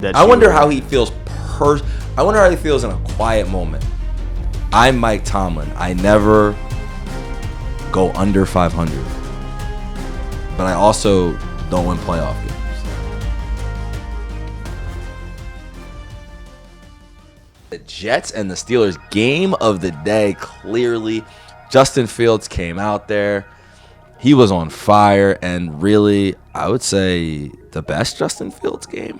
I wonder how he feels. I wonder how he feels in a quiet moment. I'm Mike Tomlin. I never go under 500, but I also don't win playoff games. The Jets and the Steelers, game of the day. Clearly, Justin Fields came out there. He was on fire, and really, I would say the best Justin Fields game.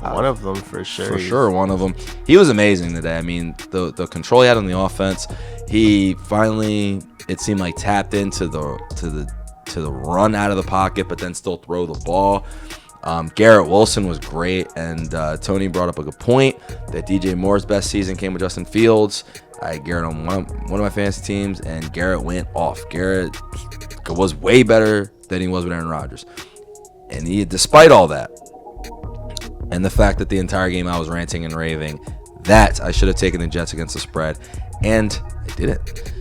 One of them, for sure. For sure, one of them. He was amazing today. I mean, the control he had on the offense, he finally, it seemed like, tapped into the run out of the pocket, but then still throw the ball. Garrett Wilson was great, and Tony brought up a good point that DJ Moore's best season came with Justin Fields. I had Garrett on one of my fantasy teams, and Garrett went off. Garrett was way better than he was with Aaron Rodgers. And he, despite all that, and the fact that the entire game I was ranting and raving, that I should have taken the Jets against the spread, and I didn't.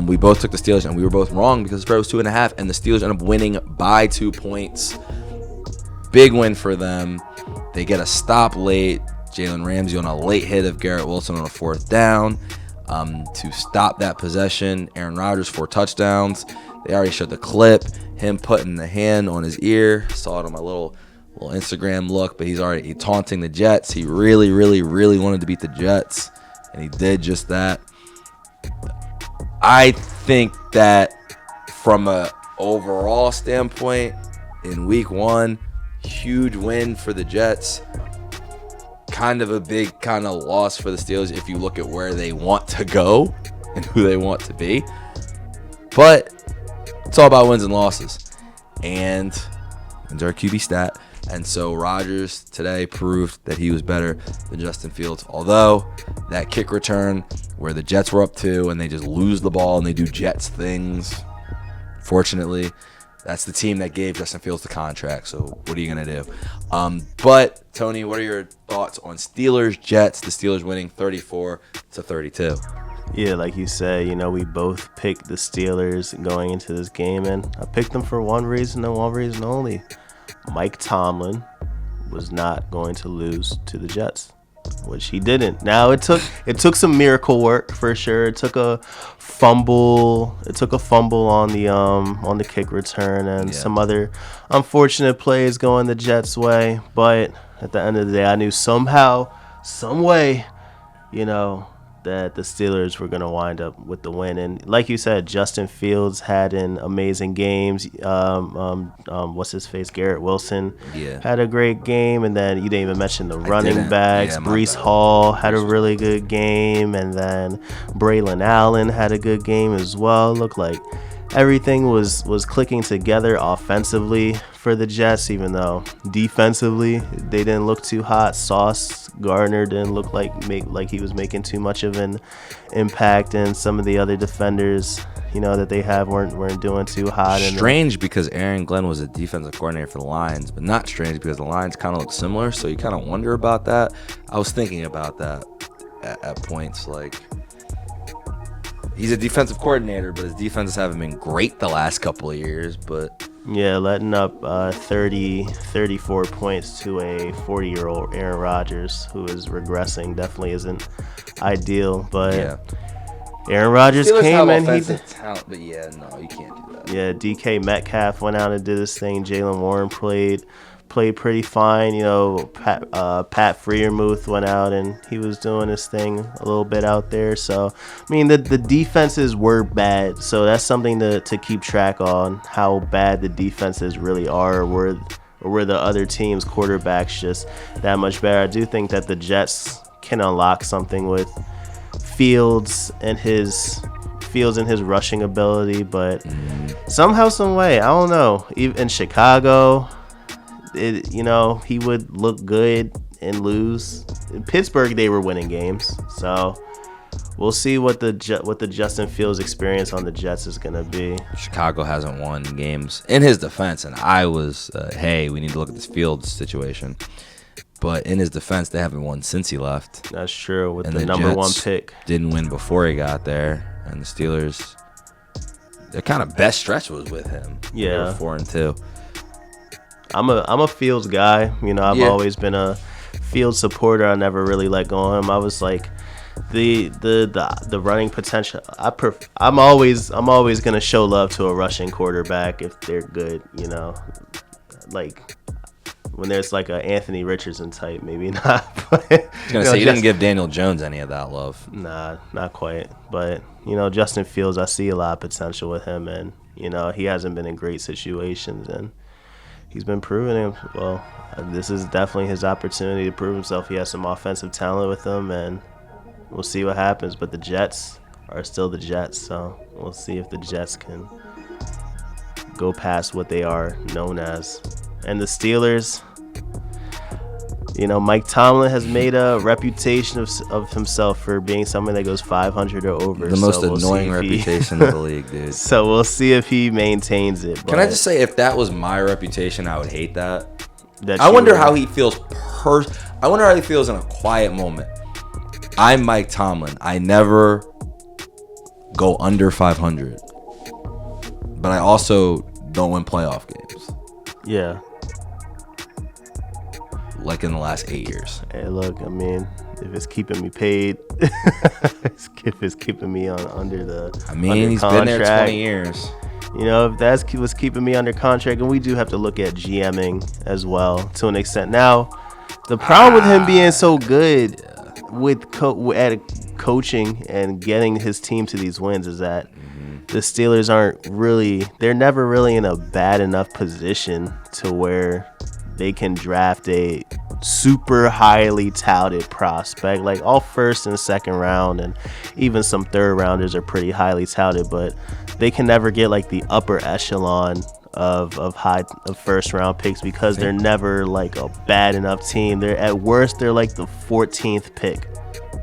We both took the Steelers, and we were both wrong because the spread was 2.5, and the Steelers ended up winning by 2 points. Big win for them. They get a stop late. Jalen Ramsey on a late hit of Garrett Wilson on a 4th down to stop that possession. Aaron Rodgers 4 touchdowns. They already showed the clip. Him putting the hand on his ear. Saw it on my little Instagram look, but he's already taunting the Jets. He really, really, really wanted to beat the Jets, and he did just that. I think that from a overall standpoint, in week 1, huge win for the Jets. Kind of a big kind of loss for the Steelers if you look at where they want to go and who they want to be. But it's all about wins and losses. And wins are a QB stat. And so Rodgers today proved that he was better than Justin Fields. Although that kick return where the Jets were up 2 and they just lose the ball and they do Jets things, fortunately, that's the team that gave Justin Fields the contract. So what are you going to do? But, Tony, what are your thoughts on Steelers-Jets? The Steelers winning 34-32. Yeah, like you said, we both picked the Steelers going into this game, and I picked them for one reason and one reason only. Mike Tomlin was not going to lose to the Jets, which he didn't. Now it took some miracle work for sure. It took a fumble. It took a fumble on the kick return and some other unfortunate plays going the Jets' way. But at the end of the day, I knew somehow, some way, that the Steelers were going to wind up with the win. And like you said, Justin Fields had an amazing game. What's his face? Garrett Wilson had a great game. And then you didn't even mention the running backs. Breece Hall had a really good game. And then Braylon Allen had a good game as well. It looked like everything was clicking together offensively for the Jets, even though defensively they didn't look too hot. Sauce Gardner didn't look like he was making too much of an impact, and some of the other defenders, that they have weren't doing too hot. Strange because Aaron Glenn was a defensive coordinator for the Lions, but not strange because the Lions kind of look similar, so you kind of wonder about that. I was thinking about that at points, like, he's a defensive coordinator, but his defenses haven't been great the last couple of years. But yeah, letting up 34 points to a 40-year-old Aaron Rodgers who is regressing definitely isn't ideal. But Aaron Rodgers came in. Talent, but you can't do that. Yeah, DK Metcalf went out and did his thing. Jalen Warren played pretty fine. Pat Freiermuth went out and he was doing his thing a little bit out there. So, I mean, the defenses were bad. So that's something to keep track on, how bad the defenses really are, or were the other team's quarterbacks just that much better. I do think that the Jets can unlock something with Fields and his rushing ability, but somehow, some way, I don't know. Even in Chicago, he would look good and lose. In Pittsburgh, they were winning games, so we'll see what the Justin Fields experience on the Jets is gonna be. Chicago hasn't won games in his defense, and I was, hey, we need to look at this Fields situation. But in his defense, they haven't won since he left. That's true. With the number Jets 1 pick, didn't win before he got there, and the Steelers, their kind of best stretch was with him. Yeah, they were 4-2. I'm a Fields guy. I've always been a field supporter. I never really let go of him. I was like, the running potential. I'm always gonna show love to a rushing quarterback if they're good. You know, like when there's like a Anthony Richardson type, maybe not. But, I was gonna say you didn't give Daniel Jones any of that love. Nah, not quite. But Justin Fields, I see a lot of potential with him, and he hasn't been in great situations, and he's been proving him. Well, this is definitely his opportunity to prove himself. He has some offensive talent with him, and we'll see what happens. But the Jets are still the Jets, so we'll see if the Jets can go past what they are known as. And the Steelers, Mike Tomlin has made a reputation of himself for being someone that goes 500 or over. The most annoying reputation in the league, dude. So we'll see if he maintains it. Can I just say, if that was my reputation, I would hate that. I wonder how he feels. I wonder how he feels in a quiet moment. I'm Mike Tomlin. I never go under 500, but I also don't win playoff games. Yeah. Like in the last 8 years. Hey, look, I mean, if it's keeping me paid, if it's keeping me under the he's been there 20 years. If that's what's keeping me under contract, and we do have to look at GMing as well to an extent. Now, the problem with him being so good with coaching and getting his team to these wins is that the Steelers they're never really in a bad enough position to where they can draft a super highly touted prospect. Like all first and second round and even some third rounders are pretty highly touted, but they can never get like the upper echelon of first round picks because they're never like a bad enough team. They're at worst they're like the 14th pick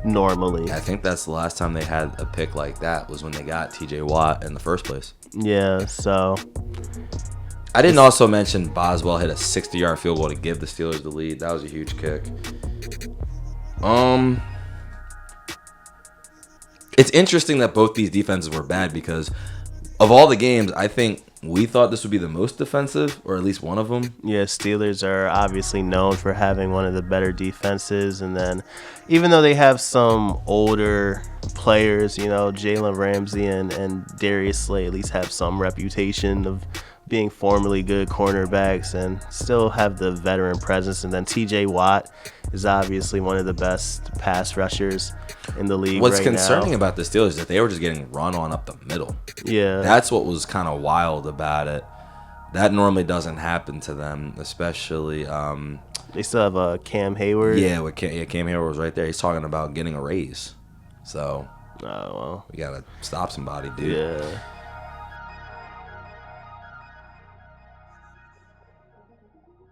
normally. I think that's the last time they had a pick like that was when they got TJ Watt in the first place. Yeah, so I didn't also mention Boswell hit a 60-yard field goal to give the Steelers the lead. That was a huge kick. It's interesting that both these defenses were bad because of all the games, I think we thought this would be the most defensive, or at least one of them. Yeah, Steelers are obviously known for having one of the better defenses. And then even though they have some older players, Jalen Ramsey and Darius Slay at least have some reputation of being formerly good cornerbacks and still have the veteran presence. And then TJ Watt is obviously one of the best pass rushers in the league. What's right concerning now about the Steelers is that they were just getting run on up the middle. Yeah. That's what was kind of wild about it. That normally doesn't happen to them, especially. They still have Cam Hayward. Yeah, Cam Hayward was right there. He's talking about getting a raise. So well, we got to stop somebody, dude. Yeah.